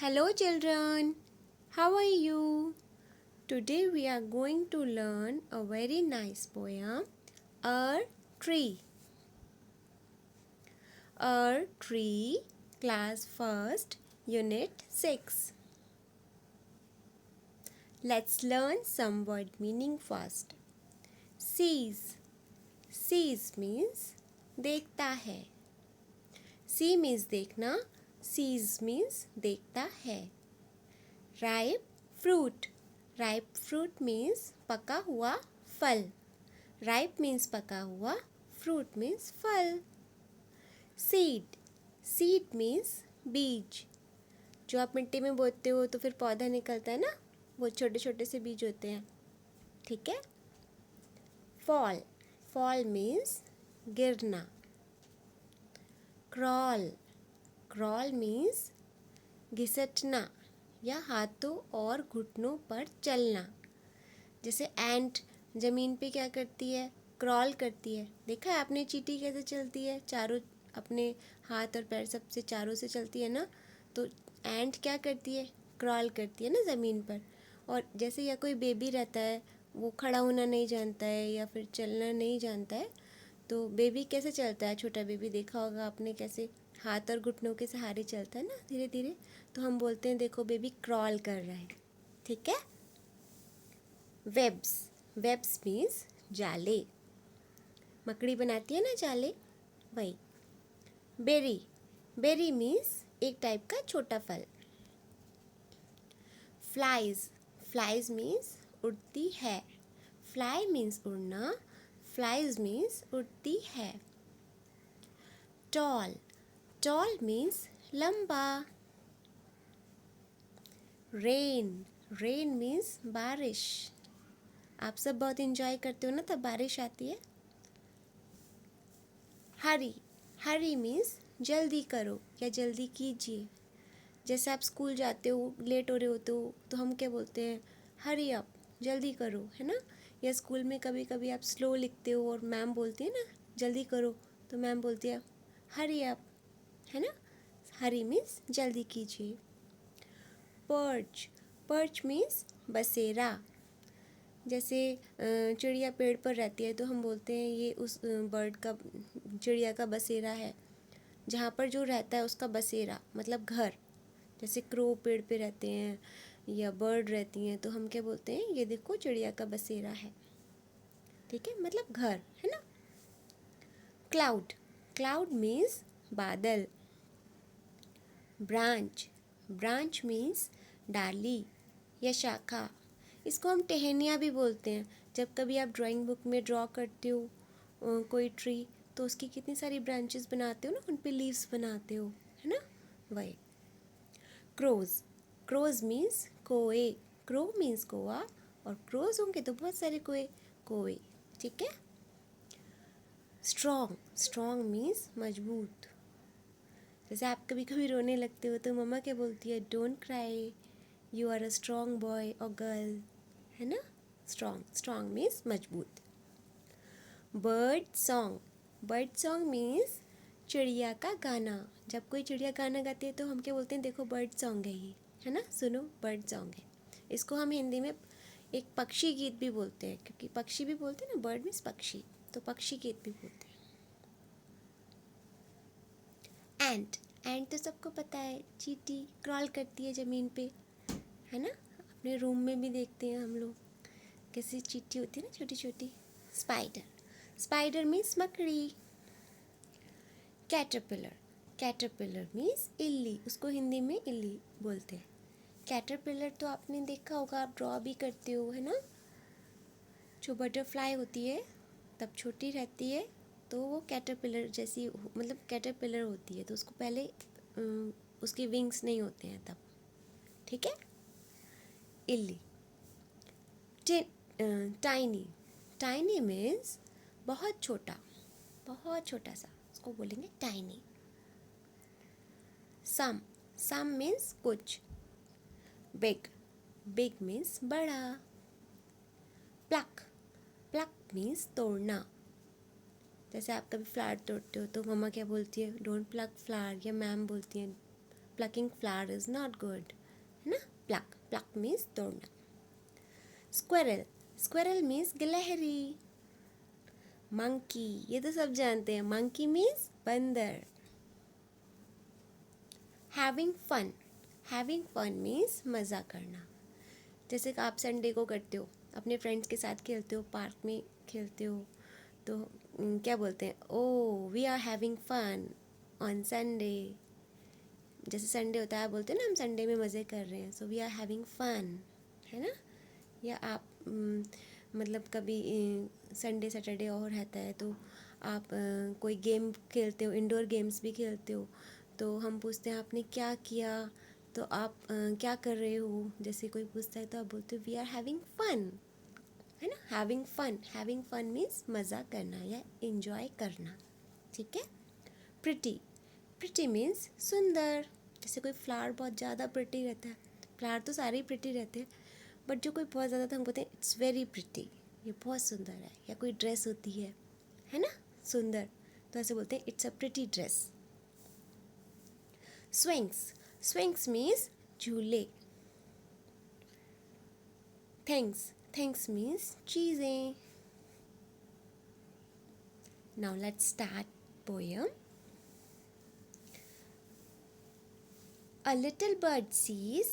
Hello, children. How are you? Today we are going to learn a very nice poem, A Tree. A Tree, Class 1st, Unit 6. Let's learn some word meaning first. Sees. Sees means देखता है. See means देखना. Sees means देखता है. Ripe fruit. Ripe fruit means पका हुआ फल. Ripe means पका हुआ, fruit means फल. Seed. Seed means बीज. जो आप मिट्टी में बोते हो तो फिर पौधा निकलता है ना, वो छोटे छोटे से बीज होते हैं. ठीक है. Fall. Fall means गिरना. Crawl. Crawl means घिसटना या हाथों और घुटनों पर चलना. जैसे एंट ज़मीन पे क्या करती है, क्रॉल करती है. देखा है आपने चींटी कैसे चलती है, चारों अपने हाथ और पैर सबसे चारों से चलती है ना. तो एंट क्या करती है, क्रॉल करती है ना ज़मीन पर. और जैसे या कोई बेबी रहता है, वो खड़ा होना नहीं जानता है या फिर चलना नहीं जानता है, तो बेबी कैसे चलता है, छोटा बेबी देखा होगा आपने कैसे हाथ और घुटनों के सहारे चलता है ना धीरे धीरे. तो हम बोलते हैं देखो बेबी क्रॉल कर रहा है. ठीक है. वेब्स. वेब्स मीन्स जाले. मकड़ी बनाती है ना जाले, वही. बेरी. बेरी मीन्स एक टाइप का छोटा फल. फ्लाइज. फ्लाइज मीन्स उड़ती है. फ्लाई मीन्स उड़ना, फ्लाइज मीन्स उड़ती है. टॉल. टॉल मीन्स लंबा. रेन. रेन मीन्स बारिश. आप सब बहुत इंजॉय करते हो ना तब बारिश आती है. हरी. हरी मीन्स जल्दी करो या जल्दी कीजिए. जैसे आप स्कूल जाते हो, लेट हो रहे होते हो, तो हम क्या बोलते हैं, हरी अप, जल्दी करो, है ना. या स्कूल में कभी कभी आप स्लो लिखते हो और मैम बोलती है ना जल्दी करो, तो मैम बोलती है हरी अप, है ना. हरी मीन्स जल्दी कीजिए. पर्च. पर्च मीन्स बसेरा. जैसे चिड़िया पेड़ पर रहती है तो हम बोलते हैं ये उस बर्ड का, चिड़िया का बसेरा है. जहाँ पर जो रहता है उसका बसेरा मतलब घर. जैसे क्रो पेड़ पे रहते हैं या बर्ड रहती हैं तो हम क्या बोलते हैं, ये देखो चिड़िया का बसेरा है. ठीक है, मतलब घर, है ना. क्लाउड. क्लाउड मीन्स बादल. ब्रांच. ब्रांच मीन्स डाली या शाखा. इसको हम टहनियाँ भी बोलते हैं. जब कभी आप ड्राइंग बुक में ड्रॉ करते हो कोई ट्री, तो उसकी कितनी सारी ब्रांचेस बनाते हो ना, उन पे लीव्स बनाते हो, है ना, वही. क्रोज. क्रोज मीन्स कोए. क्रो मीन्स कोआ और क्रोज होंगे तो बहुत सारे कोए, कोए. ठीक है. स्ट्रॉन्ग. स्ट्रॉन्ग मीन्स मजबूत. जैसे आप कभी कभी रोने लगते हो तो मम्मा क्या बोलती है, don't cry, you are a strong boy और गर्ल, है ना. स्ट्रॉन्ग. स्ट्रॉन्ग मीन्स मजबूत. Bird song. Bird song means चिड़िया का गाना. जब कोई चिड़िया गाना गाती है तो हम क्या बोलते हैं, देखो बर्ड सॉन्ग है ये, है ना, सुनो बर्ड सॉन्ग है. इसको हम हिंदी में एक पक्षी गीत भी बोलते हैं, क्योंकि पक्षी भी बोलते हैं ना, बर्ड मीन्स पक्षी, तो पक्षी गीत भी बोलते हैं. एंट. एंट तो सबको पता है, चींटी क्रॉल करती है ज़मीन पे, है ना. अपने रूम में भी देखते हैं हम लोग कैसी चींटी होती है ना छोटी छोटी. स्पाइडर. स्पाइडर मीन्स मकड़ी. कैटरपिलर. कैटरपिलर मीन्स इल्ली. उसको हिंदी में इल्ली बोलते हैं. कैटरपिलर तो आपने देखा होगा, आप ड्रॉ भी करते हो, है ना. जो बटरफ्लाई होती है तब छोटी रहती है तो वो कैटरपिलर जैसी मतलब कैटरपिलर होती है, तो उसको पहले उसके विंग्स नहीं होते हैं तब. ठीक है. इल्ली. टाइनी. टाइनी मीन्स बहुत छोटा, बहुत छोटा सा, उसको बोलेंगे टाइनी. सम. सम मीन्स कुछ. बिग. बिग मीन्स बड़ा. प्लक. प्लक मीन्स तोड़ना. जैसे आप कभी फ्लावर तोड़ते हो तो मम्मा क्या बोलती है, डोंट प्लक फ्लावर, या मैम बोलती हैं plucking flower is not good, है ना. प्लक, प्लक मीन्स तोड़ना. स्क्वेरल, स्क्वेरल मीन्स गिलहरी. मंकी, ये तो सब जानते हैं, मंकी मीन्स बंदर. Having fun, having fun means मज़ा करना. जैसे कि आप संडे को करते हो, अपने फ्रेंड्स के साथ खेलते हो, पार्क में खेलते हो, तो क्या बोलते हैं, oh we are having fun on Sunday. जैसे संडे होता है, आप बोलते हैं ना हम संडे में मज़े कर रहे हैं, so we are having fun, है ना. या आप मतलब कभी संडे सैटरडे और रहता है तो आप कोई गेम खेलते हो, इंडोर गेम्स भी खेलते हो, तो हम पूछते हैं आपने क्या किया, तो आप क्या कर रहे हो, जैसे कोई पूछता है तो आप बोलते हो वी आर हैविंग फन, है ना. Having fun, having fun means मज़ा करना या इन्जॉय करना. ठीक है. प्रिटी, प्रिटी मीन्स सुंदर. जैसे कोई फ्लावर बहुत ज़्यादा प्रिटी रहता है, फ्लावर तो सारे ही प्रिटी रहते हैं, बट जो कोई बहुत ज़्यादा, तो हम बोलते हैं इट्स वेरी प्रिटी, ये बहुत सुंदर है. या कोई ड्रेस होती है ना, सुंदर, तो ऐसे बोलते हैं it's a pretty dress. Swings, swings means झूले. थिंग्स, थिंग्स मीन्स चीज़ें. Now let's start poem. A little bird sees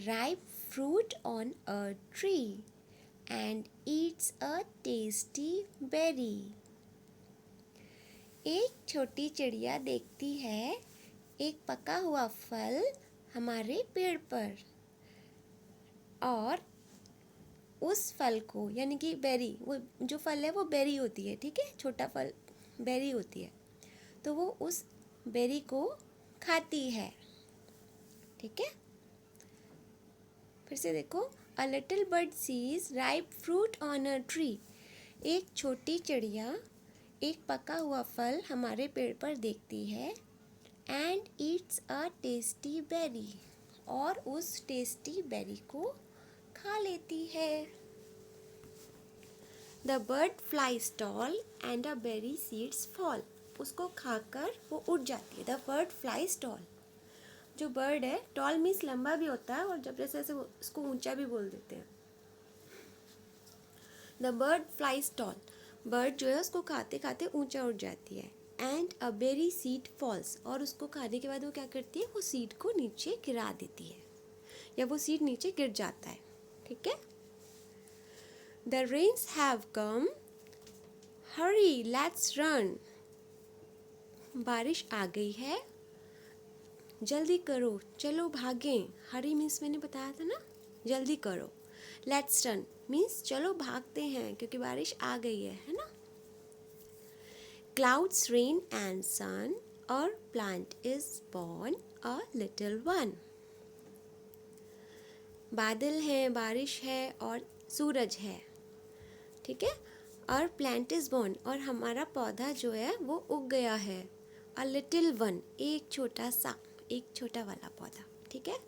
ripe fruit on a tree and eats a tasty berry. एक छोटी चिड़िया देखती है एक पका हुआ फल हमारे पेड़ पर, और उस फल को, यानी कि बेरी, वो जो फल है वो बेरी होती है, ठीक है, छोटा फल बेरी होती है, तो वो उस बेरी को खाती है. ठीक है. फिर से देखो. A little bird sees ripe fruit on a tree. एक छोटी चिड़िया एक पका हुआ फल हमारे पेड़ पर देखती है, and eats a tasty berry, और उस टेस्टी बेरी को खा लेती है. The bird flies tall and a berry seeds fall. उसको खाकर वो उड़ जाती है. द बर्ड फ्लाइज टॉल, जो बर्ड है, टॉल मीन्स लंबा भी होता है, और जब जैसे ऐसे उसको ऊंचा भी बोल देते हैं. The bird flies tall, bird जो है उसको खाते खाते ऊंचा उड़ जाती है. And a berry seed falls, और उसको खाने के बाद वो क्या करती है, वो सीड को नीचे गिरा देती है, या वो सीड नीचे गिर जाता है. ठीक है. The rains have come, hurry let's run. बारिश आ गई है, जल्दी करो चलो भागें. हरी मीन्स मैंने बताया था ना, जल्दी करो. लेट्स रन मीन्स चलो भागते हैं क्योंकि बारिश आ गई है ना. क्लाउड्स रेन एंड सन, और plant is born a little one. बादल हैं, बारिश है और सूरज है. ठीक है. और प्लांट इज बॉर्न, और हमारा पौधा जो है वो उग गया है. अ लिटिल वन, एक छोटा सा, एक छोटा वाला पौधा. ठीक है.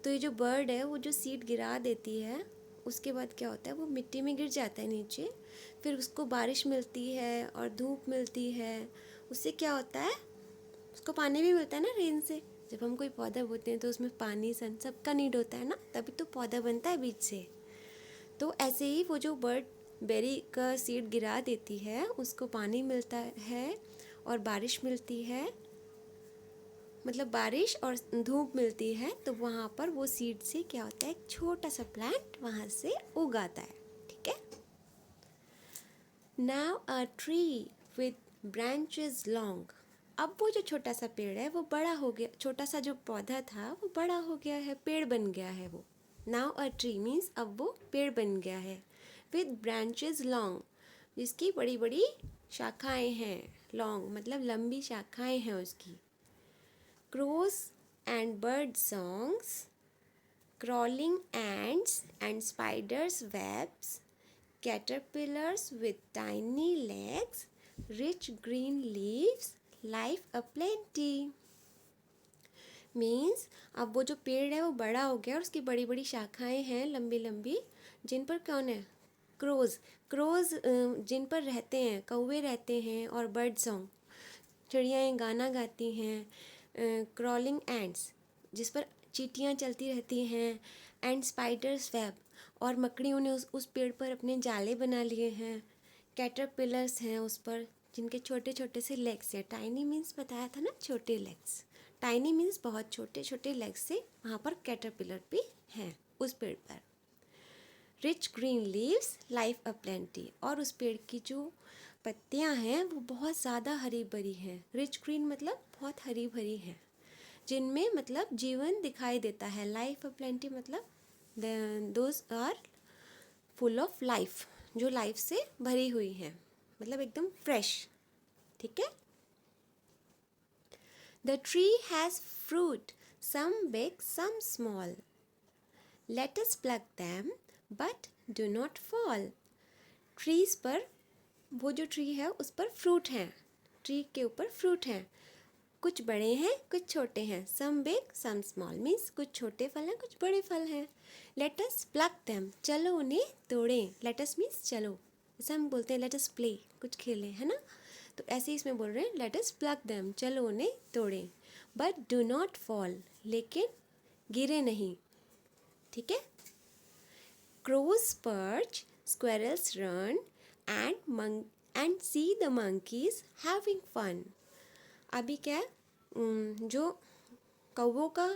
तो ये जो बर्ड है वो जो सीड गिरा देती है, उसके बाद क्या होता है, वो मिट्टी में गिर जाता है नीचे. फिर उसको बारिश मिलती है और धूप मिलती है. उससे क्या होता है, उसको पानी भी मिलता है ना, रेन से. जब हम कोई पौधा बोते हैं तो उसमें पानी सन सबका नीड होता है ना, तभी तो पौधा बनता है बीज से. तो ऐसे ही वो जो बर्ड बेरी का सीड गिरा देती है, उसको पानी मिलता है और बारिश मिलती है, मतलब बारिश और धूप मिलती है, तो वहाँ पर वो सीड से क्या होता है, एक छोटा सा प्लांट वहाँ से उगाता है. ठीक है. Now a tree with branches long. अब वो जो छोटा सा पेड़ है वो बड़ा हो गया, छोटा सा जो पौधा था वो बड़ा हो गया है, पेड़ बन गया है वो. नाउ अ ट्री मीन्स अब वो पेड़ बन गया है. विथ ब्रांचेस लॉन्ग, जिसकी बड़ी बड़ी शाखाएं हैं. लॉन्ग मतलब लंबी शाखाएं हैं उसकी. Crows and bird songs, crawling ants and spiders' webs, caterpillars with tiny legs, rich green leaves, life aplenty. Means अब वो जो पेड़ है वो बड़ा हो गया और उसकी बड़ी बड़ी शाखाएं हैं लंबी लंबी, जिन पर कौन है, क्रोज. क्रोज जिन पर रहते हैं, कौवे रहते हैं. और बर्ड सॉन्ग, चिड़ियाएँ गाना गाती हैं. क्रॉलिंग एंट्स, जिस पर चींटियाँ चलती रहती हैं, एंड स्पाइडर्स वेब, और मकड़ियों ने उस पेड़ पर अपने जाले बना लिए हैं। कैटरपिलर्स हैं उस पर, जिनके छोटे छोटे से लेग्स हैं। टाइनी मीन्स बताया था ना, छोटे लेग्स। टाइनी मीन्स बहुत छोटे छोटे लेग्स से वहाँ पर कैटरपिलर भी हैं उस पेड़ पर। Rich green leaves life a plenty, और उस पेड़ की जो पत्तियाँ हैं वो बहुत ज़्यादा हरी भरी हैं। रिच ग्रीन मतलब बहुत हरी भरी हैं, जिनमें मतलब जीवन दिखाई देता है। लाइफ अ प्लेंटी मतलब those are full of life, जो लाइफ से भरी हुई हैं, मतलब एकदम फ्रेश। ठीक है। The tree has fruit, some big some small, let us pluck them but do not fall. Trees पर, वो जो ट्री है उस पर फ्रूट हैं, ट्री के ऊपर फ्रूट हैं, कुछ बड़े हैं कुछ छोटे हैं। Some big some small means कुछ छोटे फल हैं कुछ बड़े फल हैं। लेट अस प्लक देम, चलो उन्हें तोड़ें। लेट अस मीन्स चलो, जैसे हम बोलते हैं लेट अस प्ले, कुछ खेलें, है ना। तो ऐसे ही इसमें बोल रहे हैं लेट अस प्लक देम, चलो उन्हें तोड़ें। बट डू नॉट फॉल, लेकिन गिरे नहीं। ठीक है। Crows perch, squirrels run, and see the monkeys having fun. अभी क्या है, जो कौवों का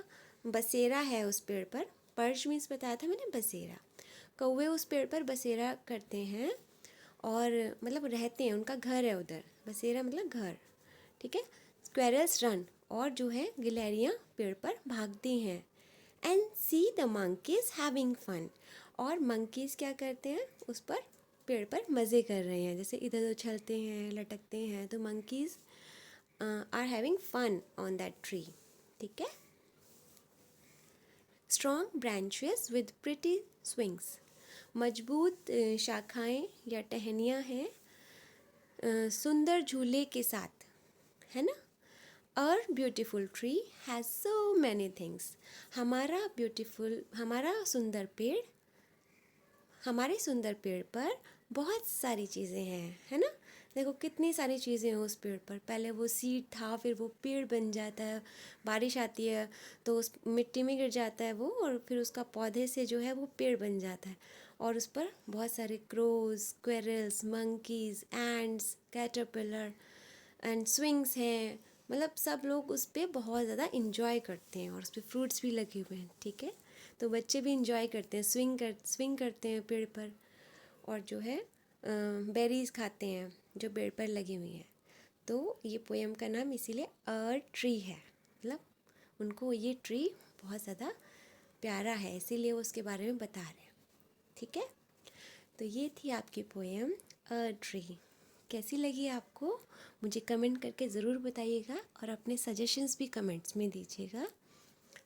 बसेरा है उस पेड़ पर, पर्च मीन्स बताया था मैंने, बसेरा। कौवे उस पेड़ पर बसेरा करते हैं और मतलब रहते हैं, उनका घर है उधर। बसेरा मतलब घर। ठीक है। स्क्वेरल्स रन, और जो है गिलहरियाँ पेड़ पर भागती हैं। And see the monkeys having fun, और मंकीज़ क्या करते हैं, उस पर पेड़ पर मज़े कर रहे हैं, जैसे इधर उधर उछलते हैं लटकते हैं। तो monkeys are having fun on that tree. ठीक है। Strong branches with pretty swings, मजबूत शाखाएं या टहनियाँ हैं सुंदर झूले के साथ, है ना। Our beautiful tree has so many things. हमारा सुंदर पेड़, हमारे सुंदर पेड़ पर बहुत सारी चीज़ें हैं, है ना। देखो कितनी सारी चीज़ें हैं उस पेड़ पर। पहले वो सीड था, फिर वो पेड़ बन जाता है, बारिश आती है तो उस मिट्टी में गिर जाता है वो, और फिर उसका पौधे से जो है वो पेड़ बन जाता है। और उस पर बहुत सारे crows, squirrels, monkeys, ants, caterpillar and swings हैं। मतलब सब लोग उस पर बहुत ज़्यादा इंजॉय करते हैं, और उस पर फ्रूट्स भी लगे हुए हैं। ठीक है। तो बच्चे भी इंजॉय करते हैं, स्विंग करते हैं पेड़ पर, और जो है बेरीज खाते हैं जो पेड़ पर लगी हुई हैं। तो ये पोएम का नाम इसीलिए अ ट्री है, मतलब उनको ये ट्री बहुत ज़्यादा प्यारा है, इसीलिए वो उसके बारे में बता रहे हैं। ठीक है। तो ये थी आपकी पोएम अ ट्री। कैसी लगी आपको, मुझे कमेंट करके ज़रूर बताइएगा, और अपने सजेशंस भी कमेंट्स में दीजिएगा।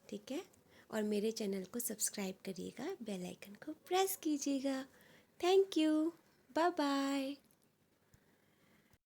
ठीक है। और मेरे चैनल को सब्सक्राइब करिएगा, बेल आइकन को प्रेस कीजिएगा। Thank you. Bye bye.